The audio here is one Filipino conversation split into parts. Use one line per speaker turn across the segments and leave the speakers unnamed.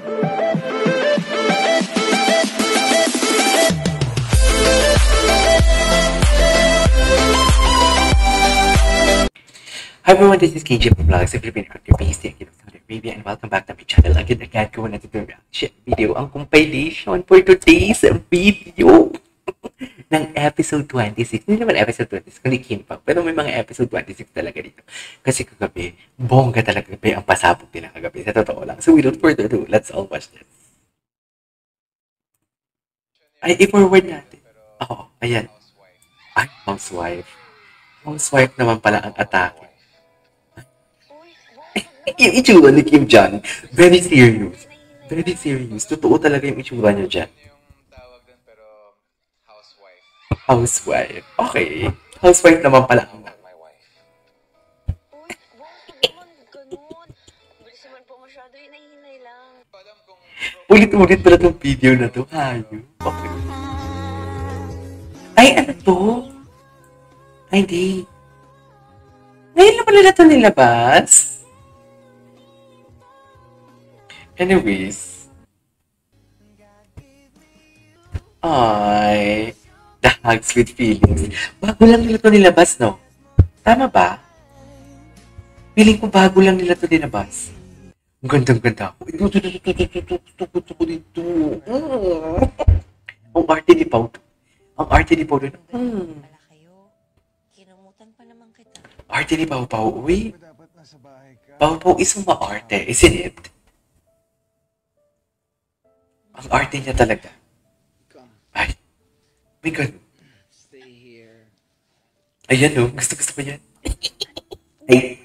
Hi everyone, this is KJ from Vlogs, a Filipino country based here in Saudi Arabia, and welcome back to my channel. Again, ko na ito reaction video, ang compilation for today's video ng episode 26. Hindi naman episode 26, kundi Kinpang, pero may mga episode 26 talaga dito. Kasi kagabi, bongga talaga gabi ang pasabog nila kagabi. Sa totoo lang. So without further ado, let's all watch this. Ay, i-forward natin. Oo, ayan. Ay, housewife. Housewife naman pala ang atake. Yung itsura ni Kim Jong, very serious. Very serious. Totoo talaga yung itsura niya dyan. Housewife. Okay. Housewife naman pala ako. Ulit-ulit pala itong video na to. Hayo. Okay. Ay, ano to? Ay, hindi. Ngayon na pala na ito nilabas. Anyways. Ay. The Hugs with Feelings. Bago lang nila ito nilabas, no? Tama ba? Feeling ko bago lang nila ito nilabas. Ang gandang-ganda ako. Tuko dito. Ang arte ni Pau. Ang arte ni Pau doon. Arte ni Pau Pau. Uy. Pau Pau is ma-arte, isn't it? Ang arte niya talaga. Ay. My God. Ayan o. Gusto ko yan. Ay.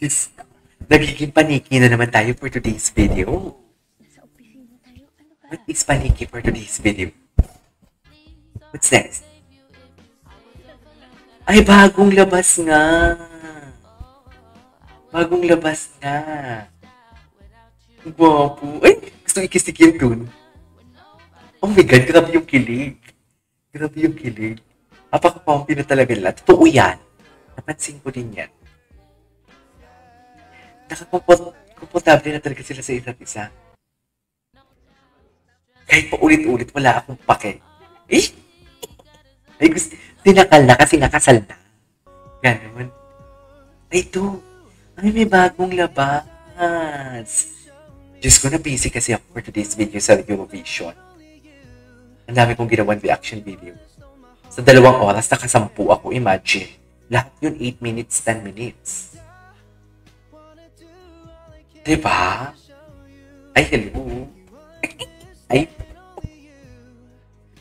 Yes. Nagiging paniki na naman tayo for today's video. What is paniki for today's video? What's next? Ay, bagong labas nga. Bagong labas nga. Gwapo. Ay, gusto ikisikin dun. Oh my God, grabe yung kilig. Grabe yung kilig. Napaka-pumpy na talaga nila. Totoo yan. Napansin ko din yan. Nakakomportable na talaga sila sa isa't isa. Kahit pa ulit-ulit, wala akong pake. Eh? Ay, gusto, tinakal na kasi nakasal na. Ganon. Ay, ito. Ay, may bagong labas. Diyos ko, na-busy kasi ako for today's video sa Eurovision. Ang dami kong ginawang reaction video. Sa 2 oras, nakasampu ako. Imagine. Lahat yun 8 minutes, 10 minutes. Diba? Ay, hello. Ay.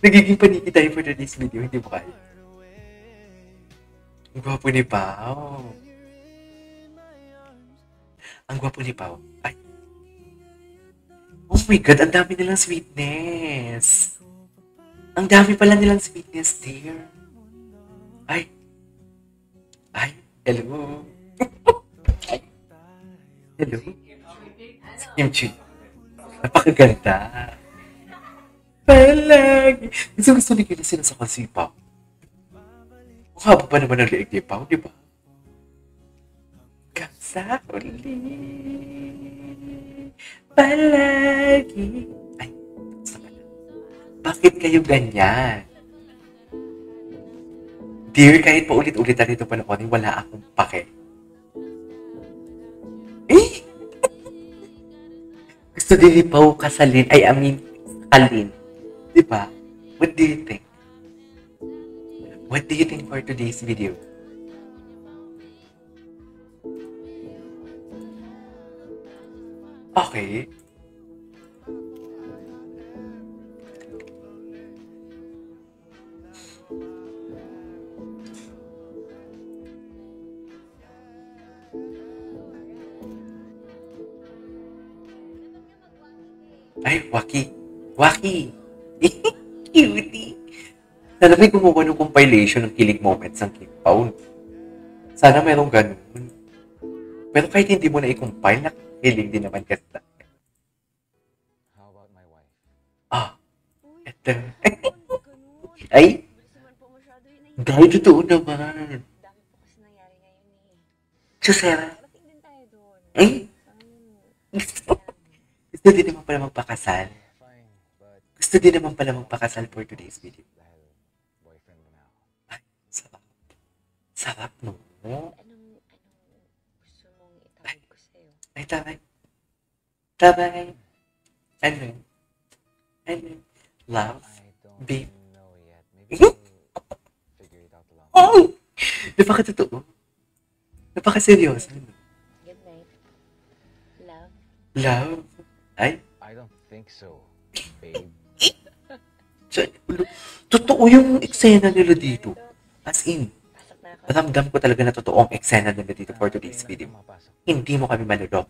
Nagiging paniki tayo for today's video. Hindi mo kaya. Ang gwapo ni Pao. Ang gwapo ni Pao. Ay. Oh my God, ang dami nilang sweetness. Ang dami pala nilang sweetness, dear. Ay. Ay, hello. Ay. Hello. Kimchi. Napakaganda. Palagi. Gusto ni Kila sila sa kasipaw. Ang haba pa naman ang leeg ni Pao, di ba? Kansa ulit. Palagi. Ay, sama na. Bakit kayo ganyan? Dear, kahit pa ulit-ulit na dito panoorin, wala akong pake. Eh? Gusto din ni Pao kasalin. Ay, kalin. Diba? What do you think? What do you think for today's video? Okay. Ay, Waki. Waki. Cutie. Sana may gumawa ng compilation ng kilig moments ng Kim Pao. Sana merong ganun. Pero kahit hindi mo na i-compile, nakikilig din naman kasi.
How about my wife?
Ah, eto. Ay, dahil totoo naman. So, Sarah. Ay, gusto Gusto din naman pala magpakasal.
Fine, but
Gusto din naman pala magpakasal for today's video.
dahil boyfriend mo na ako.
Ay, sarap. Sarap, no?
Anong gusto mong itawag ko sa'yo?
Ay, taray. Taray. Ano? Ano? Love?
I don't
Babe.
know yet. Maybe we'll figure it out along.
Oh! Napakatotoo. Napakaseryoso.
Good night. Love.
Love? Ay,
I don't think so, babe.
totoo yung eksena nila dito. As in,
Pasok na ako.
ramdam ko talaga na totoo ang eksena nila dito for today's
Pwede na
video.
pumapasok.
Hindi mo kami malulok.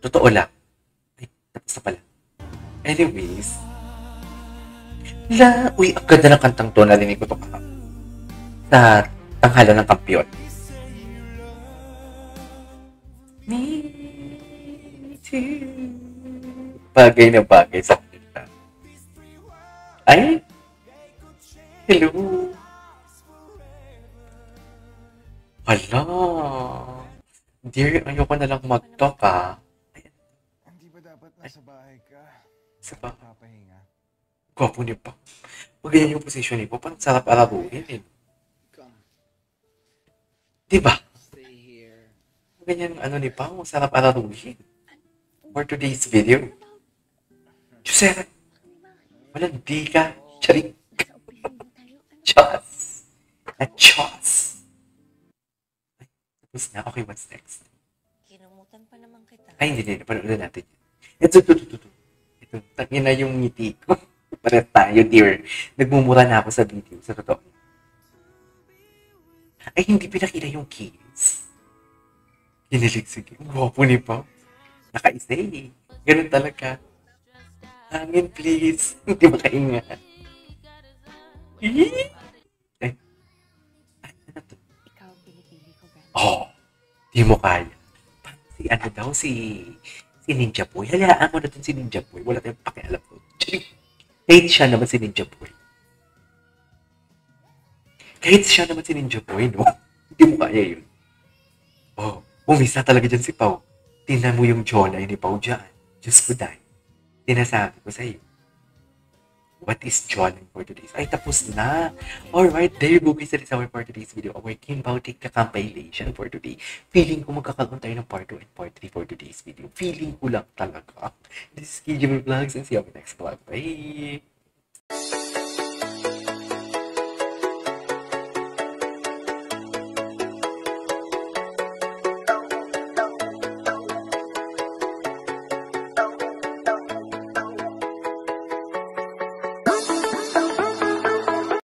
Totoo lang. Ay, tapos na pala. Anyways. Uy, ang ganda ng kantang to. Narinig ko to sa tanghalan ng kampiyon. Me too. Bagay na bagay sa kanila. Ay! Hello! Hala! Dear, ayoko na lang mag-talk
Hindi ba dapat nasa bahay ka?
Sa ba?
Papahinga.
Gwapo niya pa. Pag ganyan yung posisyon niyo, parang sarap araruhin eh.
Come,
Diba?
stay here.
Ganyan ano ni Pao, sarap araruhin. For today's video. Jusera, walang di ka. Charik. Chos. At chos. Ay, tapos na. Okay, what's next?
Kinumutan pa naman kita.
Ay, hindi. Panoodin natin. Ito. Ito. Tangin na yung ngiti ko. Pares tayo, dear. Nagmumura na ako sa video. Sa totoo. Ay, hindi pinakita yung kiss. Kinilig sige. Gwapo ni Pao. Nakaisa eh. Ganun talaga. Hangin, please. Hindi makainga. Eh? Ay, ano to?
Ikaw ang pinipili ko, Brad.
Oh, di mo kaya. Parang si ano daw, si Ninja Boy. Halayaan mo na dun si Ninja Boy. Wala tayong pakialam doon. Kahit siya naman si Ninja Boy. Kahit siya naman si Ninja Boy, no? Hindi mo kaya yun. Oh, umisa talaga dyan si Pao. Tingnan mo yung jawline ni Pao dyan. Diyos ko dahil. Sinasabi ko sa'yo. What is jawline for today's? Ay, tapos na. Alright, there you go guys. That is our for today's video. Our Kim Pao take the compilation for today. Feeling ko magkakaroon tayo ng part 2 and part 3 for today's video. Feeling ko lang talaga. This is KJ Vlogs and see you on the next vlog. Bye!